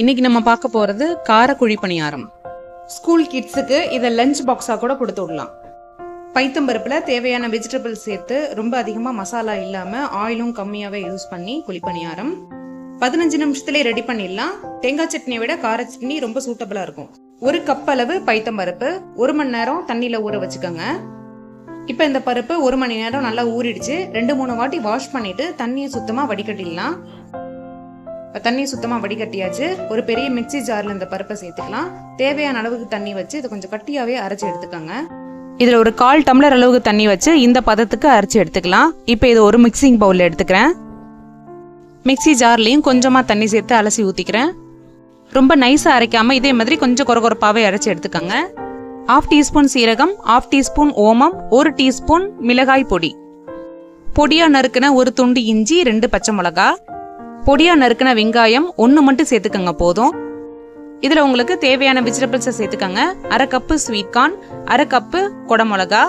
இன்னைக்கு நம்ம பார்க்க போறது கார குழி பணியாரம். ஸ்கூல் கிட்ஸுக்கு இதை லஞ்ச் பாக்ஸா கூட கொடுத்து விடலாம். பைத்தம்பருப்புல தேவையான வெஜிடபிள்ஸ் சேர்த்து ரொம்ப அதிகமா மசாலா இல்லாம ஆயிலும் கம்மியாவே யூஸ் பண்ணி குழி பணியாரம் 15 நிமிஷத்துல ரெடி பண்ணிடலாம். தேங்காய் சட்னியை விட கார சட்னி ரொம்ப சூட்டபிளா இருக்கும். ஒரு கப் அளவு பைத்தம்பருப்பு 1 மணி நேரம் தண்ணியில ஊற வச்சுக்கோங்க. இப்ப இந்த பருப்பு 1 மணி நேரம் நல்லா ஊறிடுச்சு. 2-3 வாட்டி வாஷ் பண்ணிட்டு தண்ணியை சுத்தமா வடிகட்டிடலாம். தண்ணியை சுத்தமா வடிகட்டியாச்சு. ஒரு பெரிய மிக்சி ஜார்ல இந்த பருப்பை சேர்த்துக்கலாம். தேவையான அளவுக்கு தண்ணி வச்சு இதை கொஞ்சம் கட்டியாவே அரைச்சி எடுத்துக்கோங்க. இதுல ஒரு 1/4 டம்ளர் அளவுக்கு தண்ணி வச்சு இந்த பதத்துக்கு அரைச்சி எடுத்துக்கலாம். இப்போ இது ஒரு மிக்சிங் பவுல்ல எடுத்துக்கிறேன். மிக்சி ஜார்லயும் கொஞ்சமா தண்ணி சேர்த்து அலசி ஊத்திக்கிறேன். ரொம்ப நைஸா அரைக்காம இதே மாதிரி கொஞ்சம் கொரகொரப்பாவே அரைச்சி எடுத்துக்கோங்க. 1/2 டீஸ்பூன் சீரகம், 1/2 டீஸ்பூன் ஓமம், 1 டீஸ்பூன் மிளகாய் பொடி, பொடியா நறுக்கின ஒரு துண்டு இஞ்சி, 2 பச்சை மிளகா, பொடியா நறுக்கின வெங்காயம் 1 மட்டும் சேர்த்துக்கங்க போதும். இதுல உங்களுக்கு தேவையான வெஜிடபிள்ஸை சேர்த்துக்கங்க. 1/2 கப்பு ஸ்வீட் கார்ன், 1/2 கப்பு கொடமிளகா,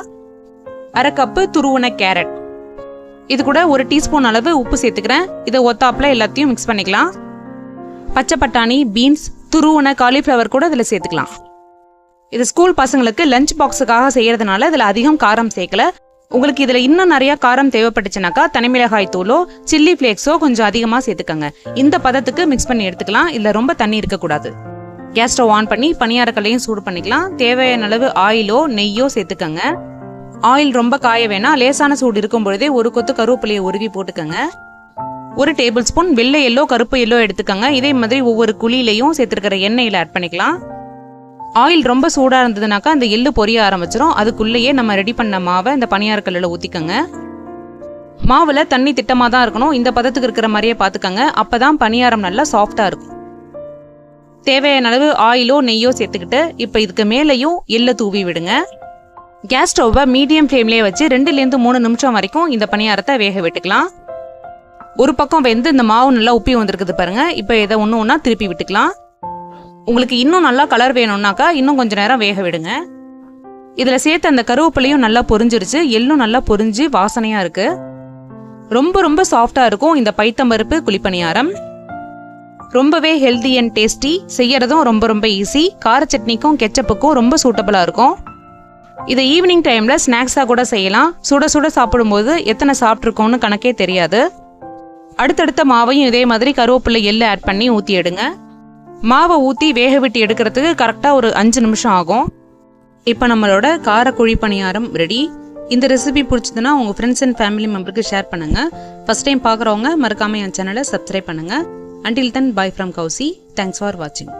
1/2 கப்பு துருவன கேரட். இது கூட 1 டீஸ்பூன் அளவு உப்பு சேர்த்துக்கிறேன். இதை ஒத்தாப்புல எல்லாத்தையும் மிக்ஸ் பண்ணிக்கலாம். பச்சை பட்டாணி, பீன்ஸ், துருவன காலிஃப்ளவர் கூட இதுல சேர்த்துக்கலாம். இது ஸ்கூல் பசங்களுக்கு லஞ்ச் பாக்ஸுக்காக செய்யறதுனால இதுல அதிகம் காரம் சேர்க்கல. உங்களுக்கு இதுல இன்னும் நிறைய காரம் தேவைப்பட்டுச்சுனாக்கா தனிமிளகாய் தூளோ சில்லி பிளேக்ஸோ கொஞ்சம் அதிகமா சேர்த்துக்கங்க. இந்த பதத்துக்கு மிக்ஸ் பண்ணி எடுத்துக்கலாம். இதுல ரொம்ப தண்ணி இருக்கக்கூடாது. கேஸ் ஸ்டவ் ஆன் பண்ணி பணியாரக்கல்லையும் சூடு பண்ணிக்கலாம். தேவையான அளவு ஆயிலோ நெய்யோ சேர்த்துக்கங்க. ஆயில் ரொம்ப காய வேணா, லேசான சூடு இருக்கும் பொழுதே ஒரு கொத்து கருவேப்பிலையை உருவி போட்டுக்கங்க. 1 டேபிள் ஸ்பூன் வெள்ளை எல்லோ கருப்பு எல்லோ எடுத்துக்கங்க. இதே மாதிரி ஒவ்வொரு குழியிலையும் சேர்த்துருக்கிற எண்ணெயில ஆட் பண்ணிக்கலாம். ஆயில் ரொம்ப சூடா இருந்ததுனாக்கா அந்த எள்ளு பொரிய ஆரம்பிச்சிடும். அதுக்குள்ளேயே நம்ம ரெடி பண்ண மாவை இந்த பணியாரக்கல்லில் ஊத்திக்கங்க. மாவுல தண்ணி திட்டமா தான் இருக்கணும். இந்த பதத்துக்கு இருக்கிற மாதிரியே பாத்துக்கங்க. அப்பதான் பணியாரம் நல்லா சாஃப்டா இருக்கும். தேவையான அளவு ஆயிலோ நெய்யோ சேர்த்துக்கிட்டு இப்ப இதுக்கு மேலையும் எள்ளு தூவி விடுங்க. கேஸ் ஸ்டவ்வை மீடியம் ஃப்ளேம்லயே வச்சு 2-3 நிமிஷம் வரைக்கும் இந்த பணியாரத்தை வேக விட்டுக்கலாம். ஒரு பக்கம் வெந்து இந்த மாவு நல்லா உப்பி வந்திருக்குது பாருங்க. இப்ப இதை ஒண்ணா திருப்பி விட்டுக்கலாம். உங்களுக்கு இன்னும் நல்லா கலர் வேணும்னாக்கா இன்னும் கொஞ்ச நேரம் வேக விடுங்க. இதுல சேர்த்து அந்த கருவேப்பிலையும் நல்லா பொரிஞ்சிருச்சு. எள்ளும் நல்லா பொரிஞ்சு வாசனையா இருக்கு. ரொம்ப ரொம்ப சாஃப்டா இருக்கும் இந்த பைத்தம்பருப்பு குழிப்பணியாரம். ரொம்பவே ஹெல்தி அண்ட் டேஸ்டி. செய்யறதும் ரொம்ப ரொம்ப ஈஸி. கார சட்னிக்கும் கெச்சப்புக்கும் ரொம்ப சூட்டபிளா இருக்கும். இதை ஈவினிங் டைம்ல ஸ்நாக்ஸா கூட செய்யலாம். சுட சுட சாப்பிடும்போது எத்தனை சாப்பிட்ருக்கோம்னு கணக்கே தெரியாது. அடுத்தடுத்த மாவையும் இதே மாதிரி கருவேப்பிலை எள்ளு ஆட் பண்ணி ஊத்தி எடுங்க. மாவை ஊற்றி வேக விட்டு எடுக்கிறதுக்கு கரெக்டாக ஒரு 5 நிமிஷம் ஆகும். இப்போ நம்மளோட கார குழி பணியாரம் ரெடி. இந்த ரெசிபி பிடிச்சதுன்னா உங்கள் ஃப்ரெண்ட்ஸ் அண்ட் ஃபேமிலி மெம்பருக்கு ஷேர் பண்ணுங்கள். ஃபர்ஸ்ட் டைம் பார்க்குறவங்க மறக்காம என் சேனலை சப்ஸ்கிரைப் பண்ணுங்கள். Until then, bye from Kausi. Thanks for watching.